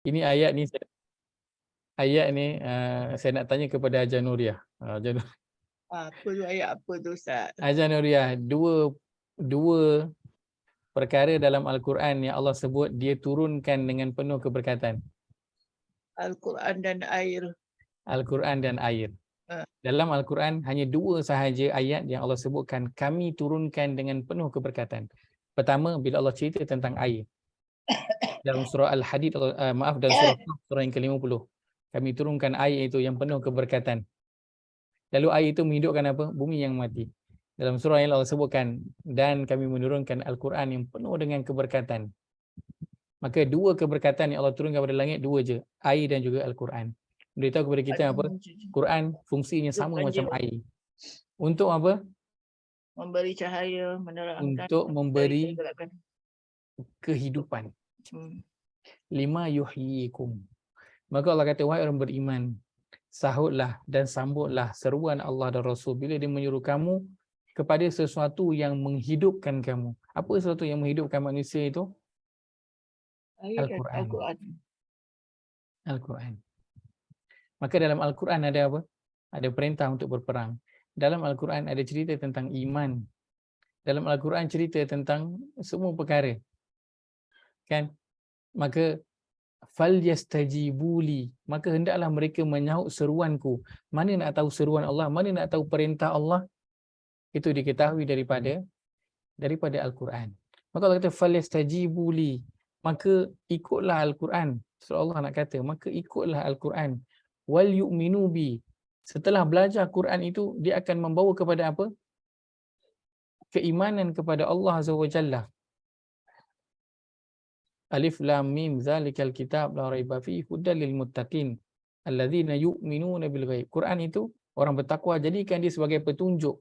Ini ayat ni saya nak tanya kepada Hajar Nuriah. Apa tu ayat apa tu Ustaz? Hajar Nuriah, dua perkara dalam Al-Quran yang Allah sebut dia turunkan dengan penuh keberkatan. Al-Quran dan air. Al-Quran dan air. Ah. Dalam Al-Quran hanya dua sahaja ayat yang Allah sebutkan kami turunkan dengan penuh keberkatan. Pertama, bila Allah cerita tentang air. Dalam surah Al-Hadid, dalam surah yang ke-50. Kami turunkan air itu yang penuh keberkatan. Lalu air itu menghidupkan apa? Bumi yang mati. Dalam surah yang Allah sebutkan, dan kami menurunkan Al-Quran yang penuh dengan keberkatan. Maka dua keberkatan yang Allah turunkan pada langit, dua je. Air dan juga Al-Quran. Beritahu kepada kita apa? Quran fungsinya sama macam air. Untuk apa? Memberi cahaya, menerangkan. Untuk memberi kehidupan. Lima yuhyikum. Maka Allah kata, wahai orang beriman, sahutlah dan sambutlah seruan Allah dan Rasul bila dia menyuruh kamu kepada sesuatu yang menghidupkan kamu. Apa sesuatu yang menghidupkan manusia itu? Al-Quran. Al-Quran. Maka dalam Al-Quran ada apa? Ada perintah untuk berperang. Dalam Al-Quran ada cerita tentang iman. Dalam Al-Quran cerita tentang semua perkara. Kan? Maka falyastajibuli, maka hendaklah mereka menyahut seruanku. Mana nak tahu seruan Allah, mana nak tahu perintah Allah? Itu diketahui daripada Al-Quran. Maka Allah kata falyastajibuli, maka ikutlah Al-Quran. Surah Allah nak kata, maka ikutlah Al-Quran. Wal yu'minu bi. Setelah belajar Quran itu, dia akan membawa kepada apa? Keimanan kepada Allah Azza wa Jalla. Alif lam mim zalikal kitab la raiba fihi hudal lil muttaqin alladzina yu'minuna bil ghaib. Quran itu orang bertakwa jadikan dia sebagai petunjuk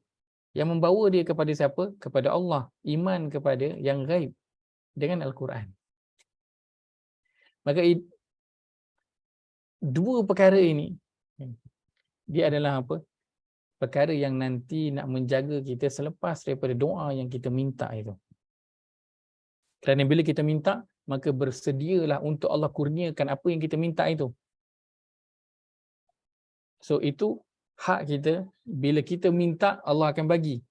yang membawa dia kepada siapa? Kepada Allah, iman kepada yang ghaib dengan Al-Quran. Maka dua perkara ini dia adalah apa? Perkara yang nanti nak menjaga kita selepas daripada doa yang kita minta itu. Kerana bila kita minta, maka bersedialah untuk Allah kurniakan apa yang kita minta itu. So itu hak kita, bila kita minta Allah akan bagi.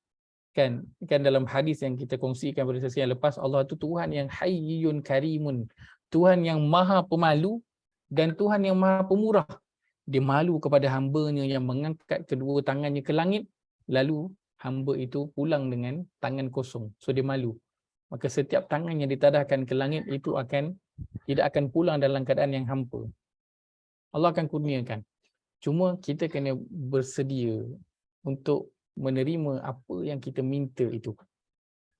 Kan dalam hadis yang kita kongsikan pada sesi yang lepas, Allah itu Tuhan yang hayyun karimun, Tuhan yang maha pemalu dan Tuhan yang maha pemurah. Dia malu kepada hamba-Nya yang mengangkat kedua tangannya ke langit, lalu hamba itu pulang dengan tangan kosong. So dia malu. Maka setiap tangan yang ditadahkan ke langit itu tidak akan pulang dalam keadaan yang hampa. Allah akan kurniakan. Cuma kita kena bersedia untuk menerima apa yang kita minta itu.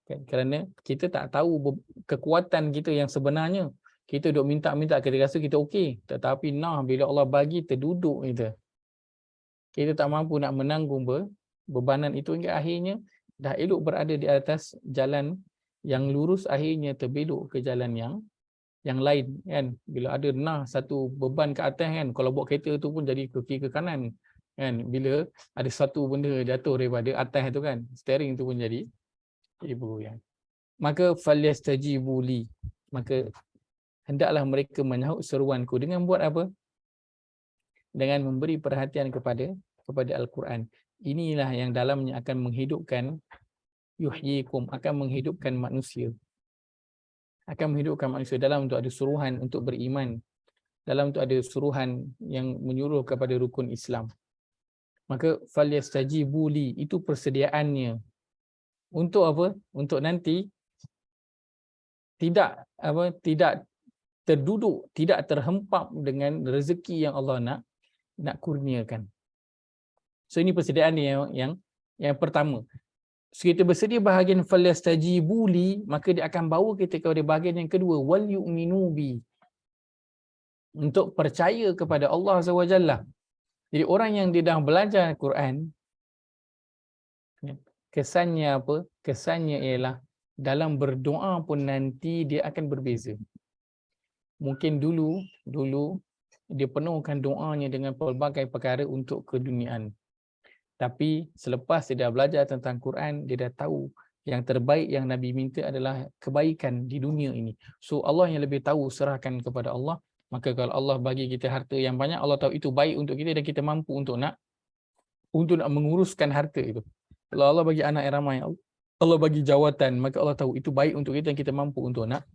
Kan? Kerana kita tak tahu kekuatan kita yang sebenarnya. Kita duk minta-minta, kita rasa kita okey. Tetapi bila Allah bagi, terduduk kita. Kita tak mampu nak menanggung bebanan itu hingga akhirnya dah elok berada di atas jalan yang lurus, akhirnya terbelok ke jalan yang lain kan. Bila ada satu beban ke atas kan, kalau bawa kereta tu pun jadi ke kiri ke kanan kan. Bila ada satu benda jatuh daripada atas tu kan, steering tu pun jadi bergoyang. Maka falyastajibu li, maka hendaklah mereka menyahut seruanku dengan buat apa? Dengan memberi perhatian kepada Al-Quran. Inilah yang dalamnya akan menghidupkan yuhyikum, akan menghidupkan manusia. Akan menghidupkan manusia. Dalam tu ada suruhan untuk beriman. Dalam tu ada suruhan yang menyuruh kepada rukun Islam. Maka falyastajibu li, itu persediaannya. Untuk apa? Untuk nanti tidak terduduk, tidak terhempap dengan rezeki yang Allah nak kurniakan. So ini persediaan yang pertama. So, kita bersedia bahagian falyastajibu li, maka dia akan bawa kita kepada bahagian yang kedua, wal yu'minu bi, untuk percaya kepada Allah Azza wa Jalla. Jadi orang yang dia dah belajar Quran, kesannya apa? Kesannya ialah dalam berdoa pun nanti dia akan berbeza. Mungkin dulu dia penuhkan doanya dengan pelbagai perkara untuk keduniaan. Tapi selepas dia dah belajar tentang Quran, dia dah tahu yang terbaik yang Nabi minta adalah kebaikan di dunia ini. So Allah yang lebih tahu, serahkan kepada Allah. Maka kalau Allah bagi kita harta yang banyak, Allah tahu itu baik untuk kita dan kita mampu untuk nak menguruskan harta itu. Kalau Allah bagi anak yang ramai, Allah bagi jawatan, maka Allah tahu itu baik untuk kita dan kita mampu untuk nak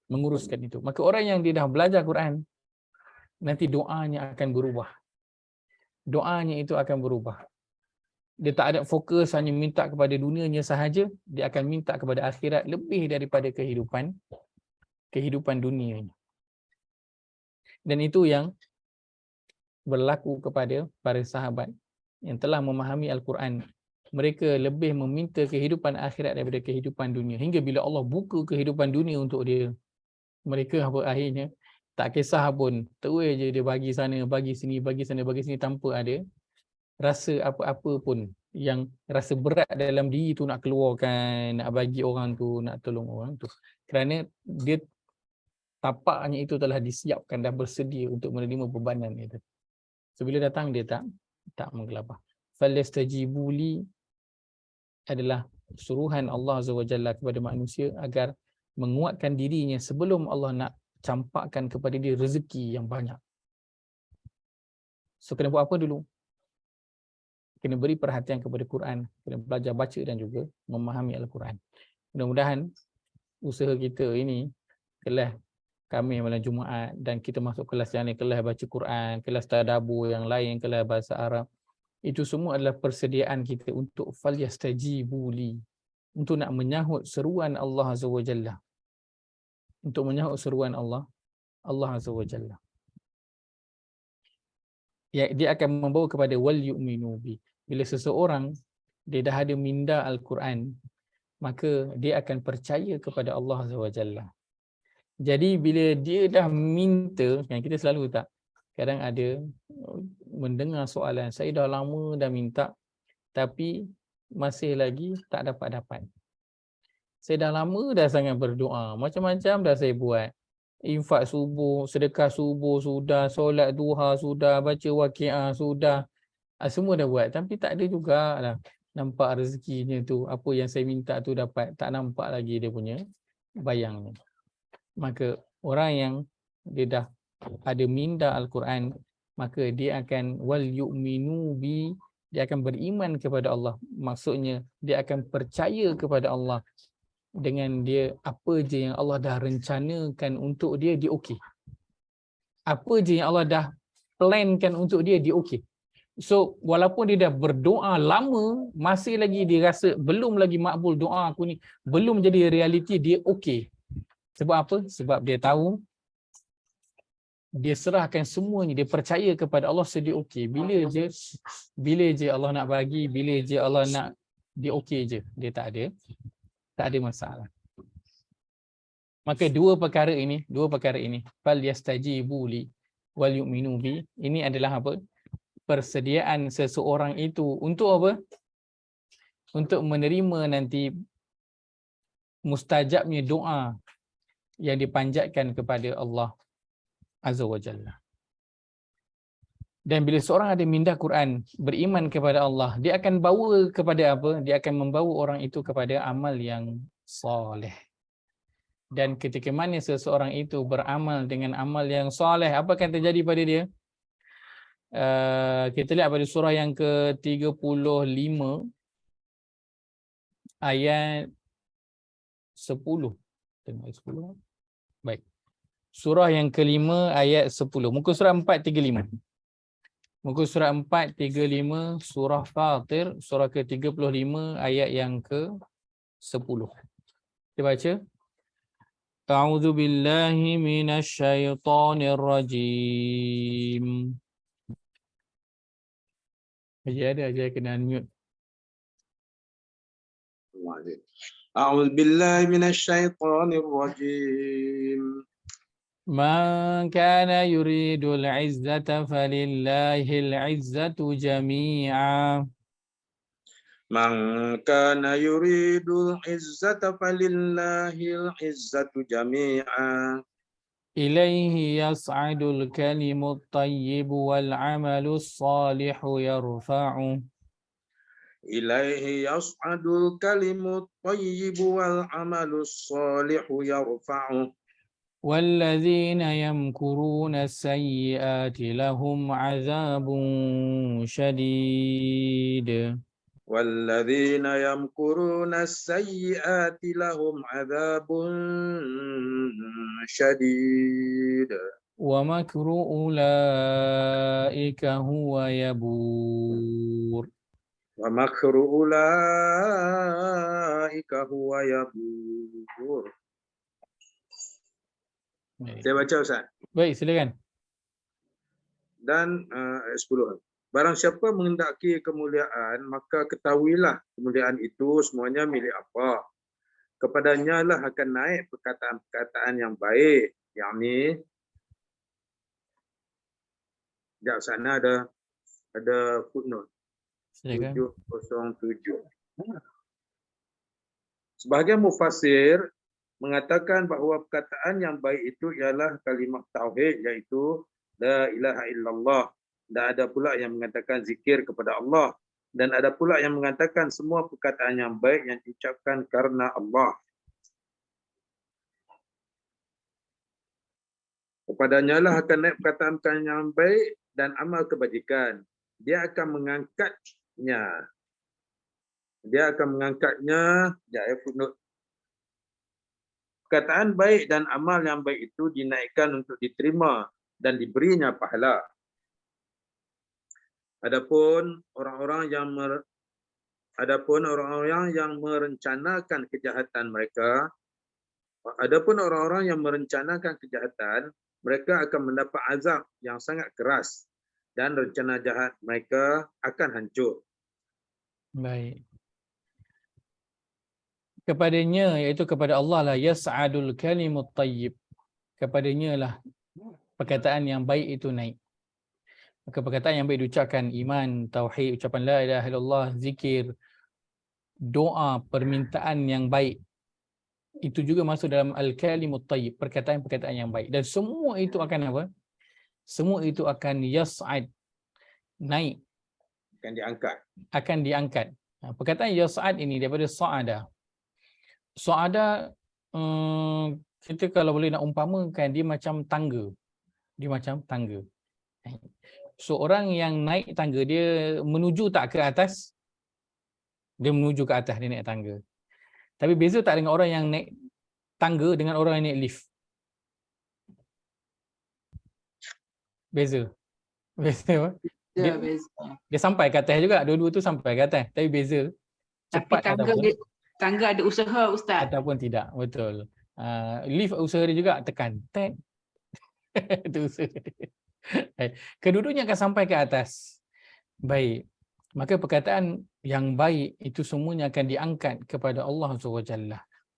menguruskan itu. Maka orang yang dia dah belajar Quran, nanti doanya akan berubah. Doanya itu akan berubah. Dia tak ada fokus hanya minta kepada dunianya sahaja, dia akan minta kepada akhirat lebih daripada kehidupan dunianya. Dan itu yang berlaku kepada para sahabat yang telah memahami Al-Quran. Mereka lebih meminta kehidupan akhirat daripada kehidupan dunia. Hingga bila Allah buka kehidupan dunia untuk dia, mereka akhirnya tak kisah pun, terus je dia bagi sana, bagi sini, bagi sana, bagi sini tanpa ada rasa apa-apa pun yang rasa berat dalam diri tu nak keluarkan, nak bagi orang tu, nak tolong orang tu. Kerana dia tapaknya itu telah disiapkan, dah bersedia untuk menerima bebanan itu. So, bila datang dia tak menggelabah. Falyastajibu li adalah suruhan Allah Azza wa Jalla kepada manusia agar menguatkan dirinya sebelum Allah nak campakkan kepada dia rezeki yang banyak. So kena buat apa dulu? Kena beri perhatian kepada Quran, kena belajar baca dan juga memahami Al-Quran. Mudah-mudahan usaha kita ini, kelas kami malam Jumaat dan kita masuk kelas yang lain, kelas baca Quran, kelas tadabbur yang lain, kelas bahasa Arab, itu semua adalah persediaan kita untuk falyastajibu li, untuk nak menyahut seruan Allah Azza wa Jalla. Untuk menyahut seruan Allah Azza wa Jalla. Ya, dia akan membawa kepada wal yu'minu bi. Bila seseorang dia dah ada minda Al-Quran, maka dia akan percaya kepada Allah Azza wa Jalla. Jadi bila dia dah minta, yang kita selalu tak, kadang ada mendengar soalan, saya dah lama dah minta tapi masih lagi tak dapat. Saya dah lama dah sangat berdoa, macam-macam dah saya buat. Infak subuh, sedekah subuh sudah, solat duha sudah, baca waqiah sudah, semua dah buat tapi tak ada jugalah nampak rezekinya tu, apa yang saya minta tu dapat, tak nampak lagi dia punya bayangnya. Maka orang yang dia dah ada minda Al-Quran, maka dia akan wal yu'minu bi, dia akan beriman kepada Allah. Maksudnya dia akan percaya kepada Allah dengan dia apa je yang Allah dah rencanakan untuk dia okey. Apa je yang Allah dah plankan untuk dia okey. So walaupun dia dah berdoa lama, masih lagi dia rasa belum lagi makbul doa aku ni, belum jadi realiti, dia okey. Sebab apa? Sebab dia tahu dia serahkan semuanya, dia percaya kepada Allah sedia okey. Bila je Allah nak bagi, bila je Allah nak, dia okey je. Dia tak ada masalah. Maka dua perkara ini, fal yastajibu li wal yu'minu bi, ini adalah apa? Persediaan seseorang itu untuk apa? Untuk menerima nanti mustajabnya doa yang dipanjatkan kepada Allah Azza wa Jalla. Dan bila seorang ada minda Quran, beriman kepada Allah, dia akan bawa kepada apa? Dia akan membawa orang itu kepada amal yang soleh. Dan ketika mana seseorang itu beramal dengan amal yang soleh, apa akan terjadi pada dia? Kita lihat pada surah yang ke-35 ayat 10. Tengok ayat 10. Baik. Surah yang kelima ayat 10. Muka surat 435. Muka surat 435 surah Fatir, surah ke-35 ayat yang ke-10. Kita baca. A'udzu billahi minasyaitonir rajim. Aja kena unmute. أعوذ بالله من الشيطان الرجيم Man kana yuridul izzata falillahil izzatu jami'a. من كان يريد العزة فلله العزة جميعا Ilaihi yas'adul kalimut tayyibu wal amalus salihu yarfa'u. إليه يصعد الكلم الطيب والعمل الصالح يرفعه والذين يمكرون السيئات لهم عذاب شديد. والذين يمكرون السيئات لهم عذاب شديد. ومكر أولئك هو يبور. ومكر أولئك هو يبور. Saya baca Ustaz. Baik, silakan. Dan 10. Barang siapa menghendaki kemuliaan, maka ketahuilah kemuliaan itu semuanya milik Allah. Kepadanya lah akan naik perkataan-perkataan yang baik. Yakni, sekejap sana ada footnote. Silakan. 707. Sebahagian mufassir mengatakan bahawa perkataan yang baik itu ialah kalimah tauhid, iaitu la ilaha illallah. Dan ada pula yang mengatakan zikir kepada Allah. Dan ada pula yang mengatakan semua perkataan yang baik yang diucapkan karena Allah. Kepadanya lah akan naik perkataan-perkataan yang baik dan amal kebajikan. Dia akan mengangkatnya. Footnote. Perkataan baik dan amal yang baik itu dinaikkan untuk diterima dan diberinya pahala. Adapun orang-orang yang merencanakan kejahatan, mereka akan mendapat azab yang sangat keras dan rencana jahat mereka akan hancur. Baik. Kepadanya, iaitu kepada Allah lah, yas'adul kalimut tayyib. Kepadanya lah perkataan yang baik itu naik. Maka perkataan yang baik diucapkan, iman, tauhid, ucapan la ilaha illallah, zikir, doa, permintaan yang baik, itu juga masuk dalam al-kalimut tayyib, perkataan-perkataan yang baik. Dan semua itu akan apa? Semua itu akan yas'ad, naik, akan diangkat. Perkataan yas'ad ini daripada sa'ada. Sa'ada, kita kalau boleh nak umpamakan, dia macam tangga. So orang yang naik tangga, dia menuju tak ke atas? Dia menuju ke atas, dia naik tangga. Tapi beza tak dengan orang yang naik tangga dengan orang yang naik lift? Beza. Beza. Dia sampai ke atas juga, dua-dua tu sampai ke atas. Tapi beza. Tapi tangga ada usaha, Ustaz. Ataupun tidak, betul. Lift usaha dia juga, tekan. Tek. Itu usaha dia. Kedua-duanya akan sampai ke atas. Baik. Maka perkataan yang baik itu semuanya akan diangkat kepada Allah SWT.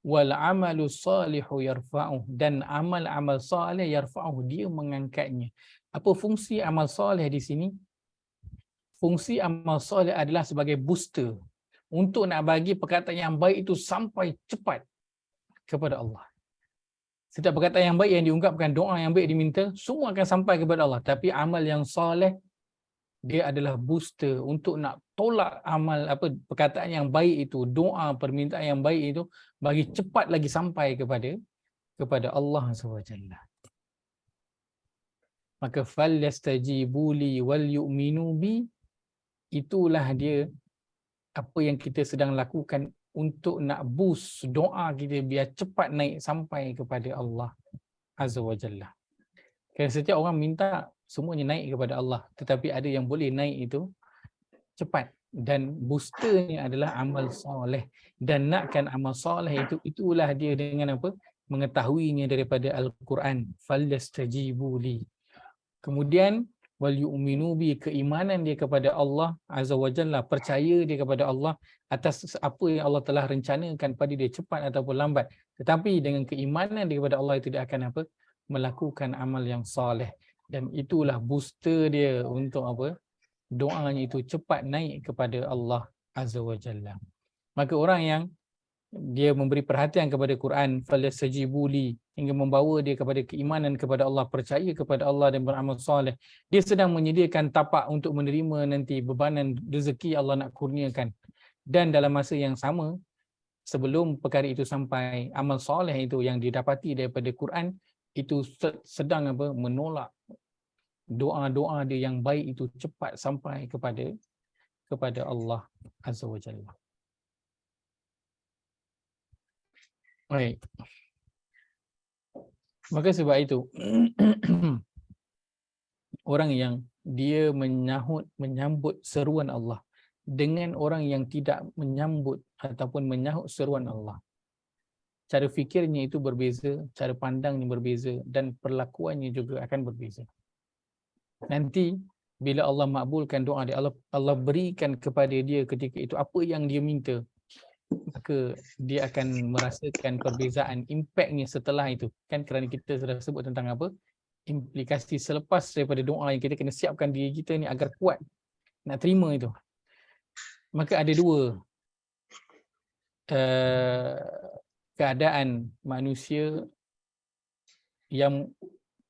Wal amalu salihu yarfa'uh. Dan amal-amal salih yarfa'uh. Dia mengangkatnya. Apa fungsi amal salih di sini? Fungsi amal salih adalah sebagai booster untuk nak bagi perkataan yang baik itu sampai cepat kepada Allah. Setiap perkataan yang baik yang diungkapkan, doa yang baik diminta, semua akan sampai kepada Allah. Tapi amal yang soleh, dia adalah booster untuk nak tolak amal perkataan yang baik itu, doa, permintaan yang baik itu bagi cepat lagi sampai kepada Allah SWT. Maka falyastajibu li wal yu'minu bi, itulah dia apa yang kita sedang lakukan untuk nak boost doa kita biar cepat naik sampai kepada Allah Azza wa Jalla. Kerana setiap orang minta semuanya naik kepada Allah, tetapi ada yang boleh naik itu cepat, dan boosternya adalah amal soleh. Dan nakkan amal soleh itu, itulah dia dengan apa? Mengetahuinya daripada Al-Quran. Falyastajibu li. Kemudian wal yu'minu bi, keimanan dia kepada Allah Azza wa Jalla, percaya dia kepada Allah atas apa yang Allah telah rencanakan pada dia, cepat ataupun lambat. Tetapi dengan keimanan dia kepada Allah itu, dia akan apa? Melakukan amal yang soleh. Dan itulah booster dia untuk apa? Doanya itu cepat naik kepada Allah Azza wa Jalla. Maka orang yang dia memberi perhatian kepada Quran, falyastajibu li, hingga membawa dia kepada keimanan kepada Allah, percaya kepada Allah dan beramal soleh, dia sedang menyediakan tapak untuk menerima nanti bebanan rezeki Allah nak kurniakan. Dan dalam masa yang sama, sebelum perkara itu sampai, amal soleh itu yang didapati daripada Quran itu sedang menolak doa-doa dia yang baik itu cepat sampai kepada Allah Azza wa Jalla. Baik. Maka sebab itu orang yang dia menyambut seruan Allah dengan orang yang tidak menyambut ataupun menyahut seruan Allah, cara fikirnya itu berbeza, cara pandangnya berbeza, dan perlakuannya juga akan berbeza. Nanti bila Allah makbulkan doa dia, Allah berikan kepada dia ketika itu apa yang dia minta, maka dia akan merasakan perbezaan impaknya setelah itu. Kan kerana kita sudah sebut tentang apa? Implikasi selepas daripada doa yang kita kena siapkan diri kita ni agar kuat nak terima itu. Maka ada dua keadaan manusia yang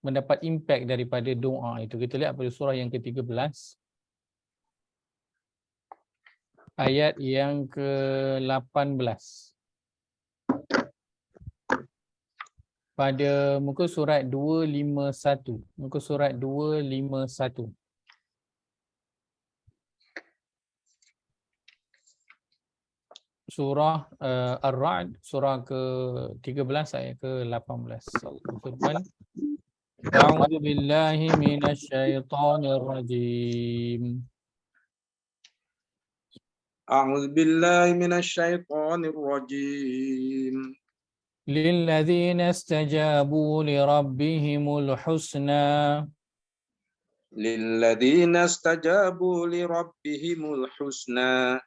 mendapat impak daripada doa itu. Kita lihat pada surah yang ke-13 ayat yang ke-18. Pada muka surat 251. Muka surat 251. Surah Ar-Ra'd, surah ke-13 ayat ke-18. Firman, A'udzu billahi minasyaitonir rajim. A'udzu billahi minasyaitonir rajim. Lilladzina istajabu li rabbihimul husna. Lilladzina istajabu li rabbihimul husna.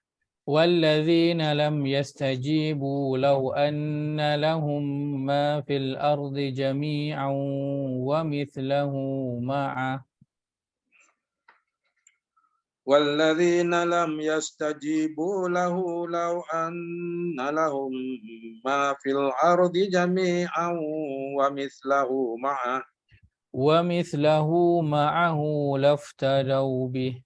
والذين لم يستجيبوا لو أن لهم ما في الأرض جميعا ومثله معه والذين لم يستجيبوا له لو أن لهم ما في الأرض جميعا ومثله معه لافتدوا به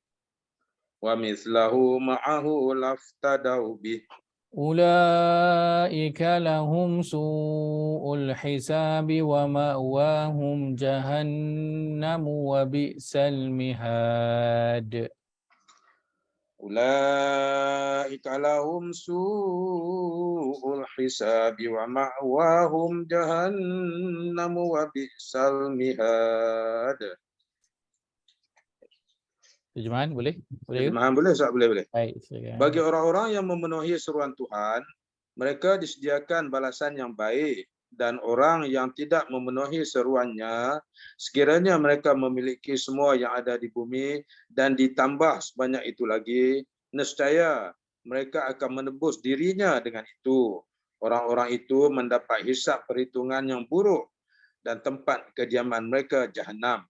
أولئك لهم سوء الحساب ومأواهم جهنم وبئس المهاد. أولئك لهم سوء الحساب ومأواهم جهنم وبئس المهاد. Terjemahan boleh? Boleh ke? Terjemahan boleh, Ustaz? Boleh. Baik, silakan. Bagi orang-orang yang memenuhi seruan Tuhan, mereka disediakan balasan yang baik, dan orang yang tidak memenuhi seruannya, sekiranya mereka memiliki semua yang ada di bumi dan ditambah sebanyak itu lagi, nescaya mereka akan menebus dirinya dengan itu. Orang-orang itu mendapat hisab perhitungan yang buruk dan tempat kediaman mereka Jahannam.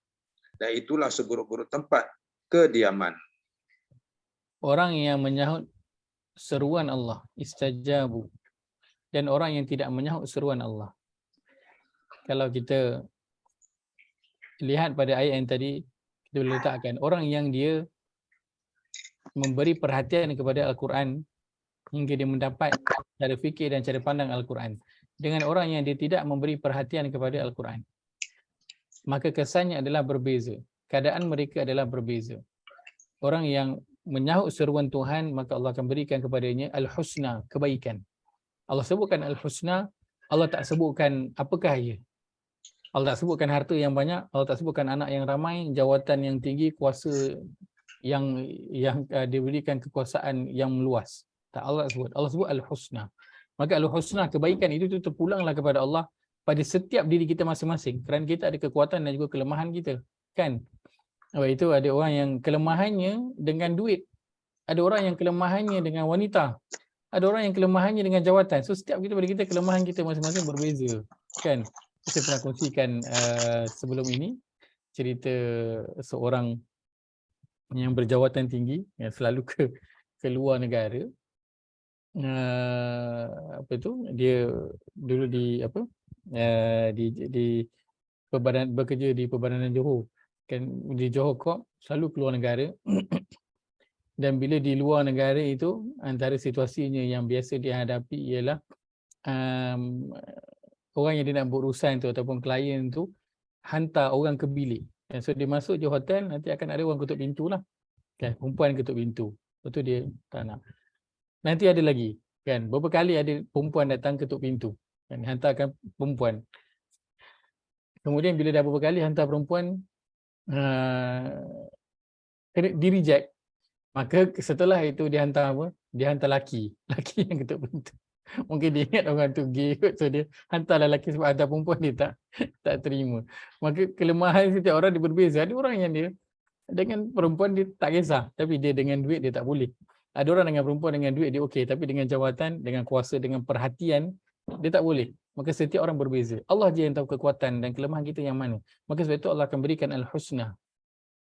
Dan itulah seburuk-buruk tempat kediaman. Orang yang menyahut seruan Allah, istajabu, dan orang yang tidak menyahut seruan Allah. Kalau kita lihat pada ayat yang tadi, kita boleh letakkan orang yang dia memberi perhatian kepada Al-Quran hingga dia mendapat cara fikir dan cara pandang Al-Quran, dengan orang yang dia tidak memberi perhatian kepada Al-Quran, maka kesannya adalah berbeza. Keadaan mereka adalah berbeza. Orang yang menyahut seruan Tuhan, maka Allah akan berikan kepadanya Al-Husna, kebaikan. Allah sebutkan Al-Husna, Allah tak sebutkan apakah ia. Allah tak sebutkan harta yang banyak, Allah tak sebutkan anak yang ramai, jawatan yang tinggi, kuasa yang diberikan kekuasaan yang luas. Tak Allah sebut. Allah sebut Al-Husna. Maka Al-Husna, kebaikan itu terpulanglah kepada Allah pada setiap diri kita masing-masing. Kerana kita ada kekuatan dan juga kelemahan kita. Kan? Itu ada orang yang kelemahannya dengan duit. Ada orang yang kelemahannya dengan wanita. Ada orang yang kelemahannya dengan jawatan. So setiap kita kelemahan kita masing-masing berbeza. Kan? Saya pernah kongsikan sebelum ini cerita seorang yang berjawatan tinggi yang selalu ke luar negara. Dia dulu di bekerja di Perbadanan Johor. Kan di Johor Corp, selalu keluar negara. Dan bila di luar negara itu, antara situasinya yang biasa dia hadapi ialah orang yang dia nak berurusan tu ataupun klien tu hantar orang ke bilik. So dia masuk je hotel, nanti akan ada orang ketuk pintu lah. Kan, perempuan ketuk pintu. Lepas tu dia tak nak. Nanti ada lagi, kan, beberapa kali ada perempuan datang ketuk pintu. Kan, hantarkan perempuan. Kemudian bila dah beberapa kali hantar perempuan kena di-reject. Maka setelah itu dia hantar apa? Dia hantar laki. Laki yang ketuk pintu. Mungkin dia ingat orang tu gay kot, so dia hantar lelaki sebab hantar perempuan dia tak terima. Maka kelemahan setiap orang dia berbeza. Ada orang yang dia dengan perempuan dia tak kisah, tapi dia dengan duit dia tak boleh. Ada orang dengan perempuan dengan duit dia okey, tapi dengan jawatan, dengan kuasa, dengan perhatian dia tak boleh. Maka setiap orang berbeza. Allah je yang tahu kekuatan dan kelemahan kita yang mana. Maka sebab itu Allah akan berikan al-husna.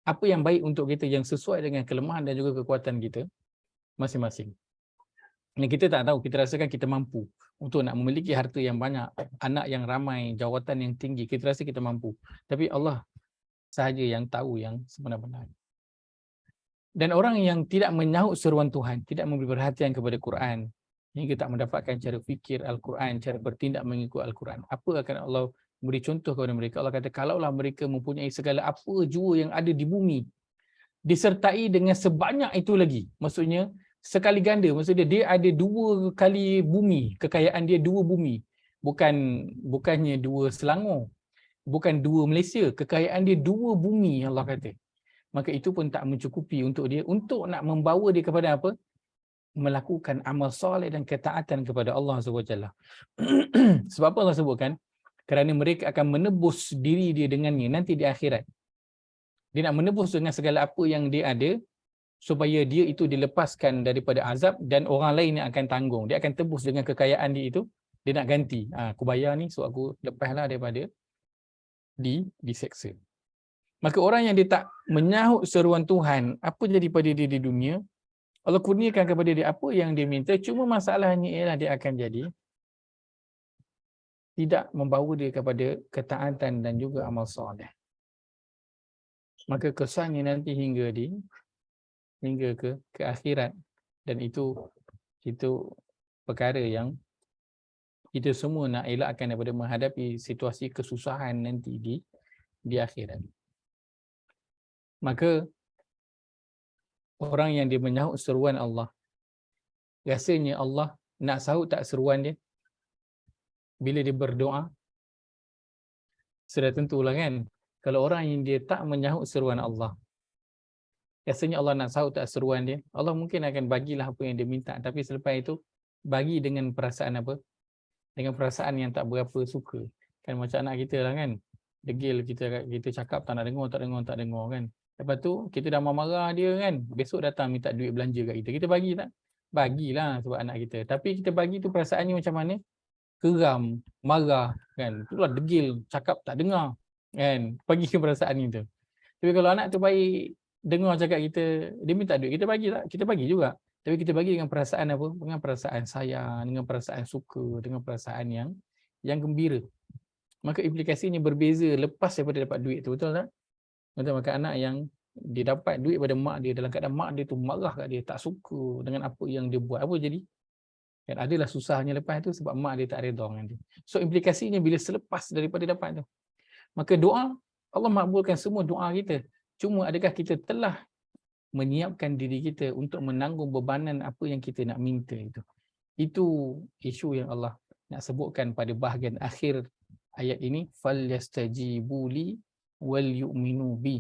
Apa yang baik untuk kita yang sesuai dengan kelemahan dan juga kekuatan kita masing-masing. Dan kita tak tahu, kita rasakan kita mampu untuk nak memiliki harta yang banyak, anak yang ramai, jawatan yang tinggi, kita rasa kita mampu. Tapi Allah sahaja yang tahu yang sebenar-benar. Dan orang yang tidak menyahut seruan Tuhan, tidak memberi perhatian kepada Quran, hingga tak mendapatkan cara fikir Al-Quran, cara bertindak mengikut Al-Quran, apa akan Allah beri contoh kepada mereka? Allah kata, kalaulah mereka mempunyai segala apa jua yang ada di bumi, disertai dengan sebanyak itu lagi, maksudnya sekali ganda, maksudnya dia ada 2 kali bumi, kekayaan dia 2 bumi, bukannya 2 Selangor, bukan 2 Malaysia, kekayaan dia 2 bumi, Allah kata. Maka itu pun tak mencukupi untuk dia, untuk nak membawa dia kepada apa? Melakukan amal soleh dan ketaatan kepada Allah SWT. Sebab apa Allah sebutkan? Kerana mereka akan menebus diri dia dengannya nanti di akhirat. Dia nak menebus dengan segala apa yang dia ada, supaya dia itu dilepaskan daripada azab dan orang lain yang akan tanggung. Dia akan tebus dengan kekayaan dia itu, dia nak ganti. Aku bayar ni, so aku lepaslah daripada diseksa. Maka orang yang dia tak menyahut seruan Tuhan, apa jadi pada dia di dunia, Allah kurniakan kepada dia apa yang dia minta, cuma masalahnya ialah dia akan jadi tidak membawa dia kepada ketaatan dan juga amal soleh. Maka kesannya nanti hingga ke akhirat, dan itu perkara yang kita semua nak elakkan daripada menghadapi situasi kesusahan nanti di akhirat. Maka orang yang dia menyahut seruan Allah, rasanya Allah nak sahut tak seruan dia bila dia berdoa? Sudah tentulah kan. Kalau orang yang dia tak menyahut seruan Allah, rasanya Allah nak sahut tak seruan dia? Allah mungkin akan bagilah apa yang dia minta, tapi selepas itu bagi dengan perasaan apa? Dengan perasaan yang tak berapa suka. Kan macam anak kita lah kan. Degil kita cakap tak nak dengar kan. Lepas tu kita dah marah dia kan. Besok datang minta duit belanja kat kita. Kita bagi tak? Bagilah sebab anak kita. Tapi kita bagi tu perasaannya macam mana? Geram, marah kan. Itulah degil, cakap tak dengar kan. Bagi ke perasaan itu. Tapi kalau anak tu baik, dengar cakap kita, dia minta duit, kita bagi tak? Kita bagi juga. Tapi kita bagi dengan perasaan apa? Dengan perasaan sayang, dengan perasaan suka, dengan perasaan yang gembira. Maka implikasinya berbeza lepas daripada dapat duit tu, betul tak? Betul, maka anak yang dia dapat duit pada mak dia, dalam keadaan mak dia tu marah kat dia, tak suka dengan apa yang dia buat, apa jadi? Dan adalah susahnya lepas tu sebab mak dia tak redha dengan dia. So implikasinya bila selepas daripada dapat tu, maka doa, Allah makbulkan semua doa kita. Cuma adakah kita telah menyiapkan diri kita untuk menanggung bebanan apa yang kita nak minta itu? Itu isu yang Allah nak sebutkan pada bahagian akhir ayat ini. Falyastajibu li wal yu'minu bi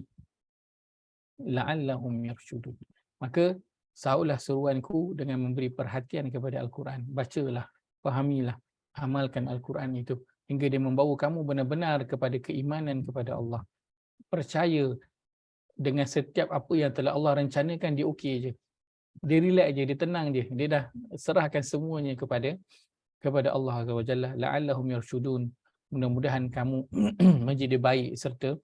la'allahum yarshudun. Maka sahutlah seruanku dengan memberi perhatian kepada Al-Quran. Bacalah, fahamilah, amalkan Al-Quran itu hingga dia membawa kamu benar-benar kepada keimanan kepada Allah. Percaya dengan setiap apa yang telah Allah rencanakan, dia okey je. Dia relax je, dia tenang je. Dia dah serahkan semuanya kepada Allah Azza wa Jalla. La'allahum yarshudun. Mudah-mudahan kamu menjadi baik serta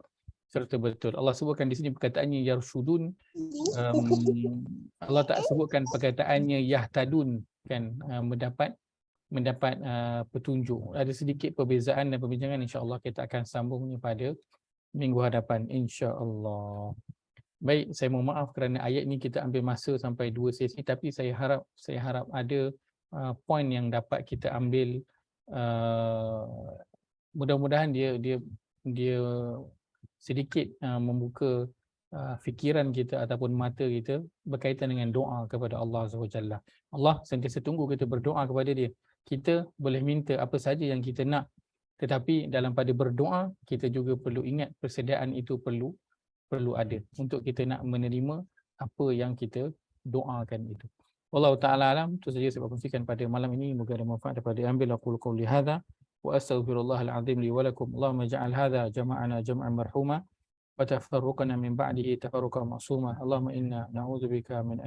betul. Allah sebutkan di sini perkataannya yarshudun. Allah tak sebutkan perkataannya yahtadun kan, mendapat petunjuk. Ada sedikit perbezaan dan perbincangan, insya-Allah kita akan sambungnya pada minggu hadapan, insya-Allah. Baik, saya mohon maaf kerana ayat ni kita ambil masa sampai 2 sesi, tapi saya harap ada poin yang dapat kita ambil mudah-mudahan dia sedikit membuka fikiran kita ataupun mata kita berkaitan dengan doa kepada Allah SWT. Allah sentiasa tunggu kita berdoa kepada dia. Kita boleh minta apa saja yang kita nak, tetapi dalam pada berdoa kita juga perlu ingat persediaan itu perlu ada untuk kita nak menerima apa yang kita doakan itu. Wallahu ta'ala alam. Itu saja saya kongsikan pada malam ini. Moga ada manfaat daripada ambil. Aqulu qawli hadha wa astaghfirullahal azim li wa lakum. Allahumma ja'al hadha jama'ana jam'an marhuma wa tafarruqana min ba'dihi tafarruqan ma'suma. Allahumma inna na'udzubika min